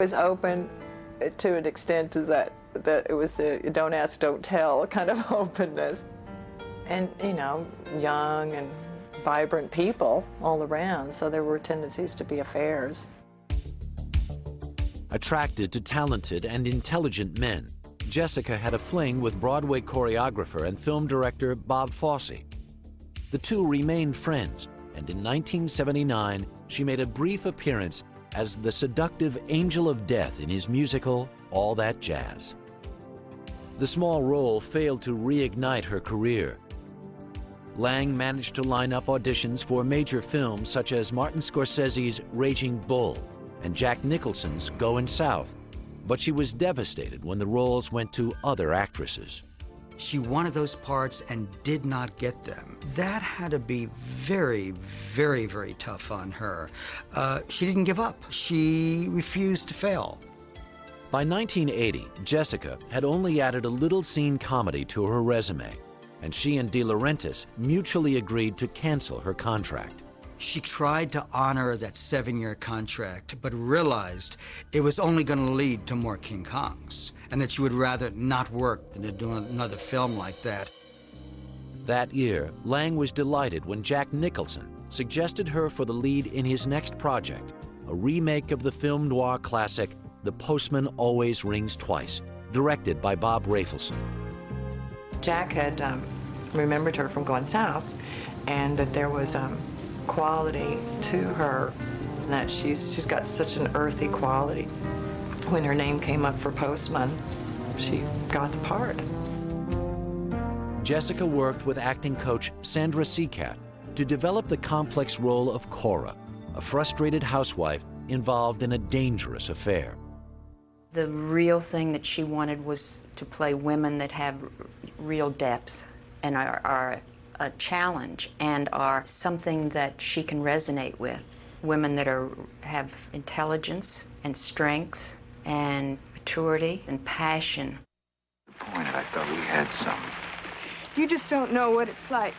Was open to an extent to that it was the don't ask, don't tell kind of openness. And, you know, young and vibrant people all around, so there were tendencies to be affairs. Attracted to talented and intelligent men, Jessica had a fling with Broadway choreographer and film director Bob Fosse. The two remained friends, and in 1979, she made a brief appearance as the seductive Angel of Death in his musical, All That Jazz. The small role failed to reignite her career. Lange managed to line up auditions for major films such as Martin Scorsese's Raging Bull and Jack Nicholson's Goin' South, but she was devastated when the roles went to other actresses. She wanted those parts and did not get them. That had to be very, very, very tough on her. She didn't give up. She refused to fail. By 1980, Jessica had only added a little scene comedy to her resume, and she and De Laurentiis mutually agreed to cancel her contract. She tried to honor that 7-year contract, but realized it was only going to lead to more King Kongs, and that she would rather not work than to do another film like that. That year, Lange was delighted when Jack Nicholson suggested her for the lead in his next project, a remake of the film noir classic The Postman Always Rings Twice, directed by Bob Rafelson. Jack had remembered her from Going South, and that there was quality to her, and that she's got such an earthy quality. When her name came up for Postman, she got the part. Jessica worked with acting coach Sandra Seacat to develop the complex role of Cora, a frustrated housewife involved in a dangerous affair. The real thing that she wanted was to play women that have real depth and are a challenge and are something that she can resonate with. Women that have intelligence and strength and maturity and passion. Disappointed, I thought we had some. You just don't know what it's like.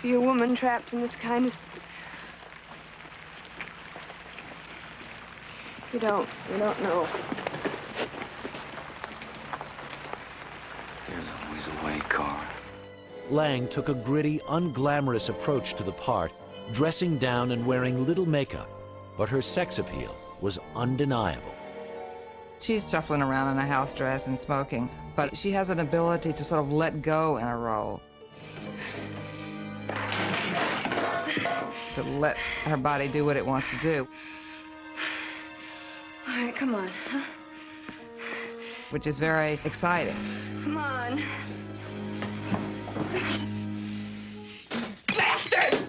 Be a woman trapped in this kind of... You don't know. There's always a way, Cora. Lange took a gritty, unglamorous approach to the part, dressing down and wearing little makeup, but her sex appeal was undeniable. She's shuffling around in a house dress and smoking, but she has an ability to sort of let go in a role. To let her body do what it wants to do. All right, come on, huh? Which is very exciting. Come on. Bastard!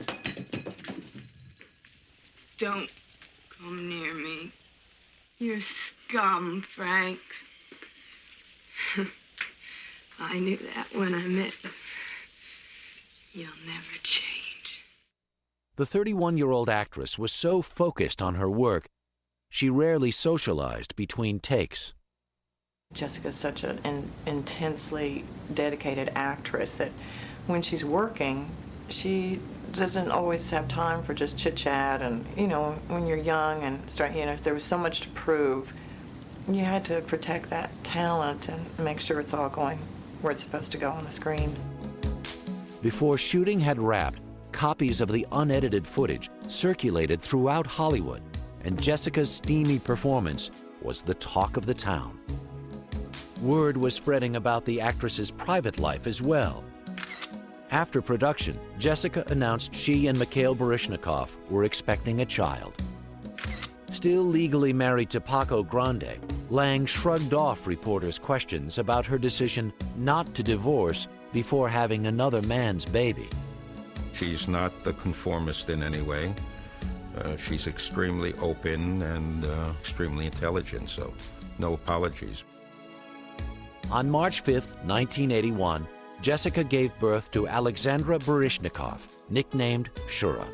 Don't come near me. You're scum, Frank. I knew that when I met you. You'll never change. The 31-year-old actress was so focused on her work, she rarely socialized between takes. Jessica's such an intensely dedicated actress that when she's working, she doesn't always have time for just chit-chat. And, you know, when you're young and there was so much to prove, you had to protect that talent and make sure it's all going where it's supposed to go on the screen. Before shooting had wrapped, copies of the unedited footage circulated throughout Hollywood, and Jessica's steamy performance was the talk of the town. Word was spreading about the actress's private life as well. After production, Jessica announced she and Mikhail Baryshnikov were expecting a child. Still legally married to Paco Grande, Lange shrugged off reporters' questions about her decision not to divorce before having another man's baby. She's not the conformist in any way. She's extremely open and extremely intelligent, so no apologies. On March 5, 1981, Jessica gave birth to Alexandra Baryshnikov, nicknamed Shura.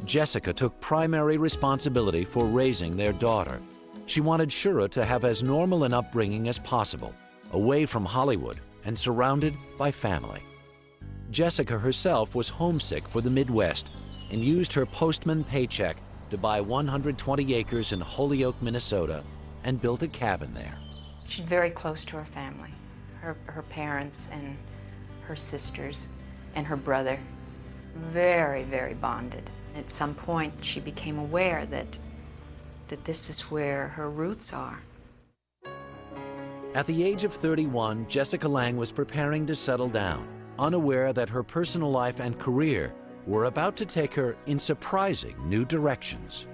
Jessica took primary responsibility for raising their daughter. She wanted Shura to have as normal an upbringing as possible, away from Hollywood and surrounded by family. Jessica herself was homesick for the Midwest and used her postman paycheck to buy 120 acres in Holyoke, Minnesota, and built a cabin there. She's very close to her family, her parents and her sisters and her brother. Very, very bonded. At some point, she became aware that this is where her roots are. At the age of 31, Jessica Lange was preparing to settle down, unaware that her personal life and career were about to take her in surprising new directions.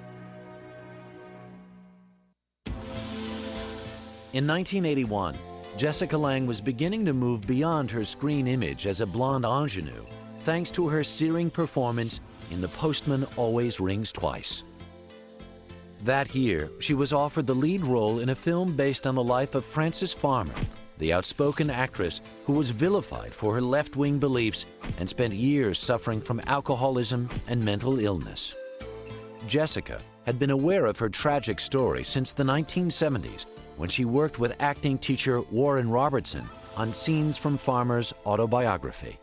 In 1981, Jessica Lange was beginning to move beyond her screen image as a blonde ingenue, thanks to her searing performance in The Postman Always Rings Twice. That year, she was offered the lead role in a film based on the life of Frances Farmer, the outspoken actress who was vilified for her left-wing beliefs and spent years suffering from alcoholism and mental illness. Jessica had been aware of her tragic story since the 1970s, when she worked with acting teacher Warren Robertson on scenes from Farmer's autobiography.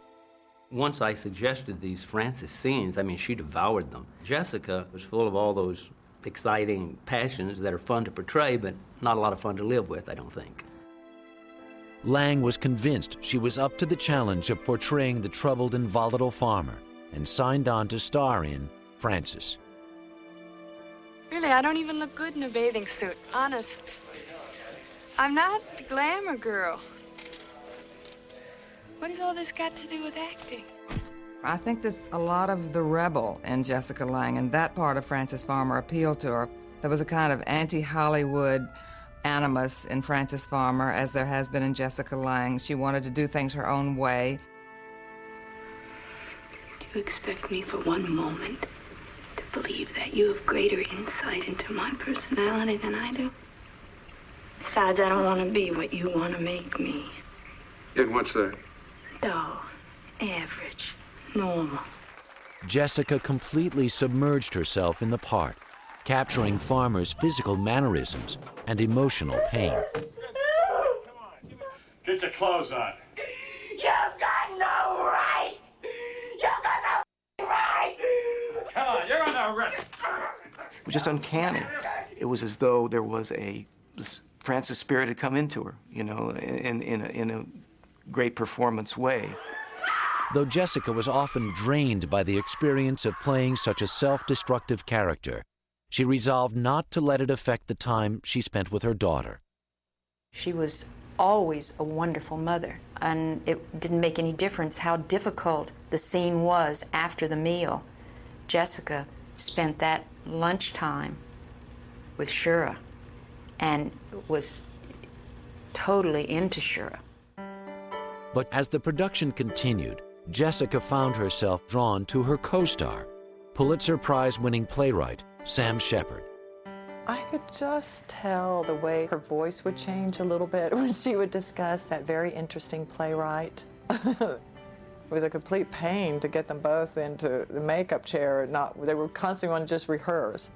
Once I suggested these Frances scenes, I mean, she devoured them. Jessica was full of all those exciting passions that are fun to portray, but not a lot of fun to live with, I don't think. Lange was convinced she was up to the challenge of portraying the troubled and volatile farmer, and signed on to star in Frances. Really, I don't even look good in a bathing suit, honest. I'm not the glamour girl. What has all this got to do with acting? I think there's a lot of the rebel in Jessica Lange, and that part of Frances Farmer appealed to her. There was a kind of anti-Hollywood animus in Frances Farmer, as there has been in Jessica Lange. She wanted to do things her own way. Do you expect me for one moment to believe that you have greater insight into my personality than I do? Besides, I don't want to be what you want to make me. And what's that? Dull, average, normal. Jessica completely submerged herself in the part, capturing Farmer's physical mannerisms and emotional pain. Get your clothes on. You've got no right! You've got no right! Come on, you're under arrest. It was just uncanny. It was as though there was this Frances spirit had come into her, you know, in a great performance way. Though Jessica was often drained by the experience of playing such a self-destructive character, she resolved not to let it affect the time she spent with her daughter. She was always a wonderful mother, and it didn't make any difference how difficult the scene was after the meal. Jessica spent that lunchtime with Shura and was totally into Shura. But as the production continued, Jessica found herself drawn to her co-star, Pulitzer Prize-winning playwright Sam Shepard. I could just tell the way her voice would change a little bit when she would discuss that very interesting playwright. It was a complete pain to get them both into the makeup chair. They were constantly wanting to just rehearse.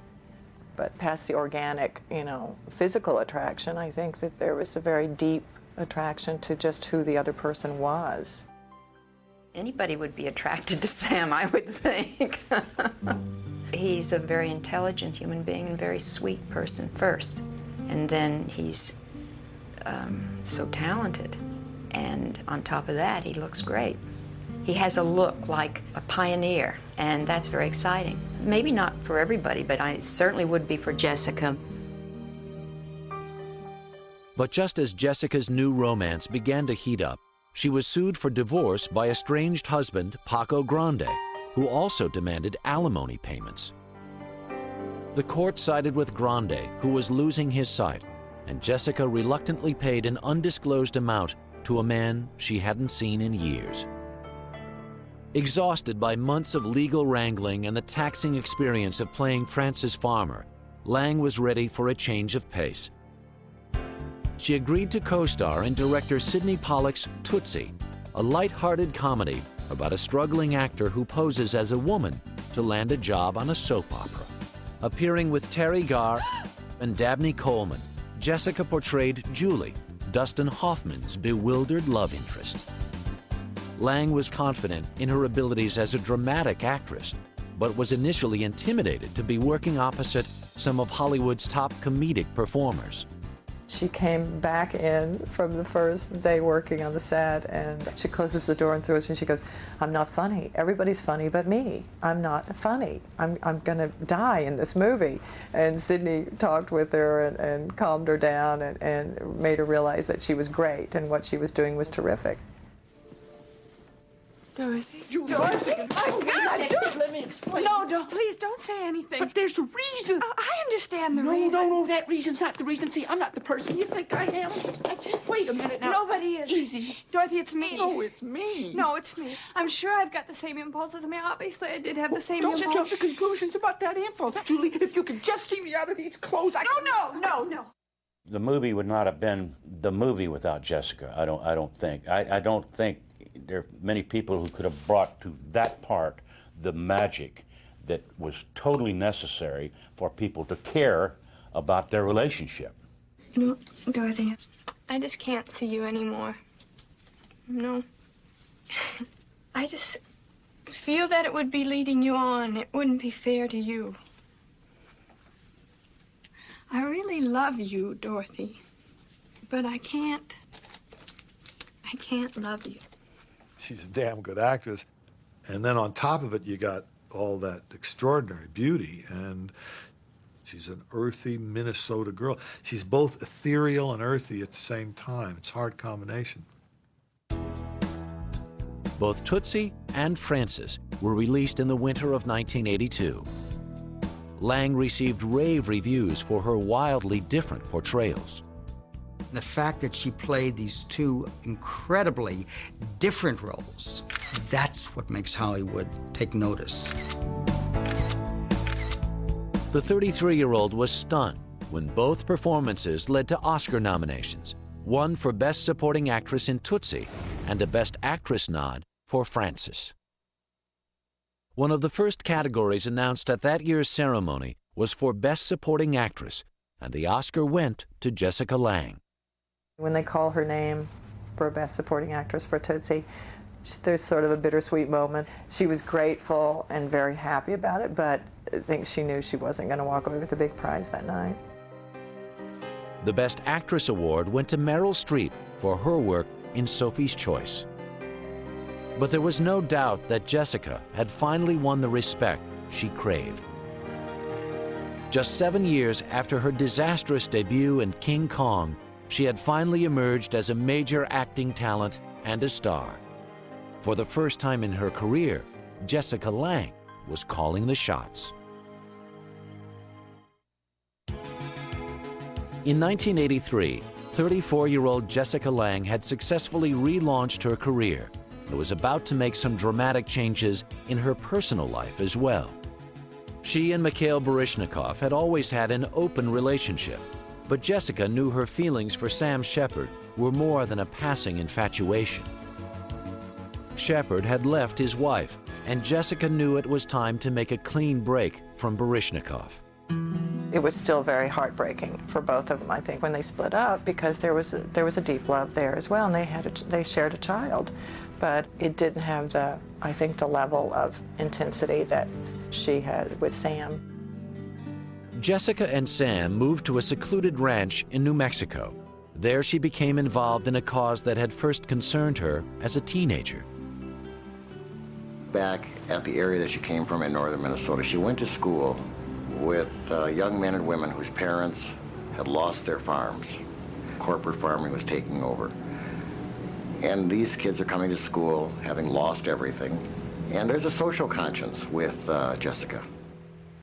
But past the organic, physical attraction, I think that there was a very deep attraction to just who the other person was. Anybody would be attracted to Sam, I would think. He's a very intelligent human being and very sweet person first. And then he's so talented. And on top of that, he looks great. He has a look like a pioneer, and that's very exciting. Maybe not for everybody, but I certainly would be for Jessica. But just as Jessica's new romance began to heat up, she was sued for divorce by estranged husband Paco Grande, who also demanded alimony payments. The court sided with Grande, who was losing his sight, and Jessica reluctantly paid an undisclosed amount to a man she hadn't seen in years. Exhausted by months of legal wrangling and the taxing experience of playing Frances Farmer, Lange was ready for a change of pace. She agreed to co-star in director Sidney Pollack's TOOTSIE, a light-hearted comedy about a struggling actor who poses as a woman to land a job on a soap opera. Appearing with Terry Garr and Dabney Coleman, Jessica portrayed Julie, Dustin Hoffman's bewildered love interest. Lange was confident in her abilities as a dramatic actress, but was initially intimidated to be working opposite some of Hollywood's top comedic performers. She came back in from the first day working on the set, and she closes the door and throws me. She goes, "I'm not funny. Everybody's funny but me. I'm not funny. I'm going to die in this movie." And Sidney talked with her and calmed her down and made her realize that she was great and what she was doing was terrific. Dorothy? Dorothy? Oh, God! Let me explain. No, please don't say anything. But there's a reason. I understand the reason. No, that reason's not the reason. See, I'm not the person you think I am. Wait a minute now. Nobody is. Easy. Dorothy, it's me. No, it's me. No, it's me. I'm sure I've got the same impulses. I mean, obviously I did have the same Don't impulses. jump to conclusions about that impulse, Julie. If you could just see me out of these clothes, No. The movie would not have been the movie without Jessica. I don't think. I don't think there are many people who could have brought to that part the magic that was totally necessary for people to care about their relationship. No, Dorothy, I just can't see you anymore. No. I just feel that it would be leading you on. It wouldn't be fair to you. I really love you, Dorothy, but I can't love you. She's a damn good actress. And then on top of it, you got all that extraordinary beauty, and she's an earthy Minnesota girl. She's both ethereal and earthy at the same time. It's a hard combination. Both Tootsie and Frances were released in the winter of 1982. Lange received rave reviews for her wildly different portrayals. The fact that she played these two incredibly different roles, that's what makes Hollywood take notice. The 33-year-old was stunned when both performances led to Oscar nominations, one for Best Supporting Actress in Tootsie and a Best Actress nod for Frances. One of the first categories announced at that year's ceremony was for Best Supporting Actress, and the Oscar went to Jessica Lange. When they call her name for Best Supporting Actress for Tootsie, there's sort of a bittersweet moment. She was grateful and very happy about it, but I think she knew she wasn't going to walk away with a big prize that night. The Best Actress award went to Meryl Streep for her work in Sophie's Choice. But there was no doubt that Jessica had finally won the respect she craved. Just 7 years after her disastrous debut in King Kong, she had finally emerged as a major acting talent and a star. For the first time in her career, Jessica Lange was calling the shots. In 1983, 34-year-old Jessica Lange had successfully relaunched her career and was about to make some dramatic changes in her personal life as well. She and Mikhail Baryshnikov had always had an open relationship, but Jessica knew her feelings for Sam Shepard were more than a passing infatuation. Shepard had left his wife, and Jessica knew it was time to make a clean break from Baryshnikov. It was still very heartbreaking for both of them, I think, when they split up, because there was a deep love there as well, and they shared a child, but it didn't have the level of intensity that she had with Sam. Jessica and Sam moved to a secluded ranch in New Mexico. There she became involved in a cause that had first concerned her as a teenager. Back at the area that she came from in northern Minnesota, she went to school with young men and women whose parents had lost their farms. Corporate farming was taking over. And these kids are coming to school having lost everything. And there's a social conscience with Jessica.